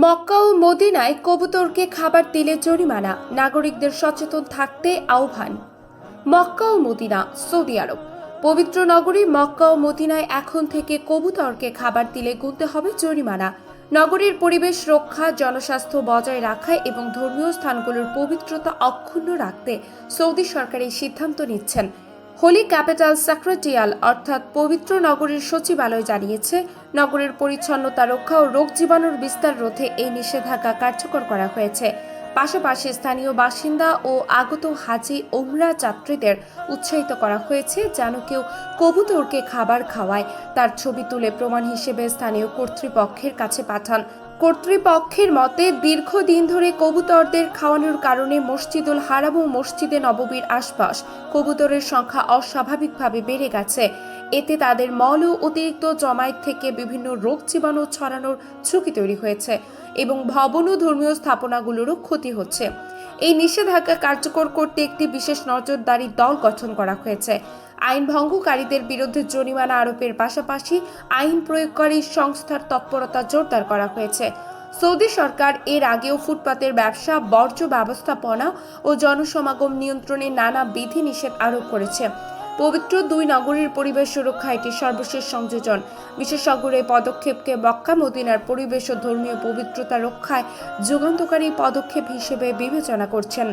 মক্কা ও মদিনায় কবুতরকে খাবার দিলে জরিমানা, নাগরিকদের সচেতন থাকতে আহ্বান। মক্কা ও মদিনা, সৌদি আরব। পবিত্র নগরী মক্কা ও মদিনায় এখন থেকে কবুতরকে খাবার দিলে গুনতে হবে জরিমানা। নগরীর পরিবেশ রক্ষা, জনস্বাস্থ্য বজায় রাখা এবং ধর্মীয় স্থানগুলোর পবিত্রতা অক্ষুণ্ণ রাখতে সৌদি সরকার এই সিদ্ধান্ত নিচ্ছেন। হোলি ক্যাপিটাল সেক্রেটারিয়াল অর্থাৎ পবিত্র নগরীর সচিবালয় জানিয়েছে, নগরের পরিচ্ছন্নতা রক্ষা ও রোগ জীবাণুর বিস্তার রোধে এই নিষেধাজ্ঞা কার্যকর করা হয়েছে। পাশাপাশি স্থানীয় বাসিন্দা ও আগত হাজি ওমরা যাত্রীদের উৎসাহিত করা হয়েছে যেন কেউ কবুতরকে খাবার খাওয়ায় তার ছবি তুলে প্রমাণ হিসেবে স্থানীয় কর্তৃপক্ষের কাছে পাঠান। কর্তৃপক্ষের মতে, দীর্ঘদিন ধরে কবুতরদের খাওয়ানোর কারণে মসজিদুল হারাম ও মসজিদে নববীর আশপাশ কবুতরের সংখ্যা অস্বাভাবিকভাবে বেড়ে গেছে। এতে তাদের মল ও অতিরিক্ত জমায়েত থেকে বিভিন্ন রোগ জীবাণু ছড়ানোর ঝুঁকি তৈরি হয়েছে এবং ভবন ও ধর্মীয় স্থাপনাগুলোরও ক্ষতি হচ্ছে। এই নিষেধাজ্ঞা কার্যকর করতে একটি বিশেষ নজরদারি দল গঠন করা হয়েছে। আইন ভঙ্গকারীদের বিরুদ্ধে জরিমানা আরোপের পাশাপাশি আইন প্রয়োগকারী সংস্থার তৎপরতা জোরদার করা হয়েছে। সৌদি সরকার এর আগেও ফুটপাতের ব্যবসা, বর্জ্য ব্যবস্থাপনা ও জনসমাগম নিয়ন্ত্রণে নানা বিধিনিষেধ আরোপ করেছে। পবিত্র দুই নগরীর পরিবেশ সুরক্ষা এটি সর্বশেষ সংযোজন। বিশেষজ্ঞরা এই পদক্ষেপকে মক্কা মদিনার পরিবেশ ও ধর্মীয় পবিত্রতা রক্ষায় যুগান্তকারী পদক্ষেপ হিসেবে বিবেচনা করছেন।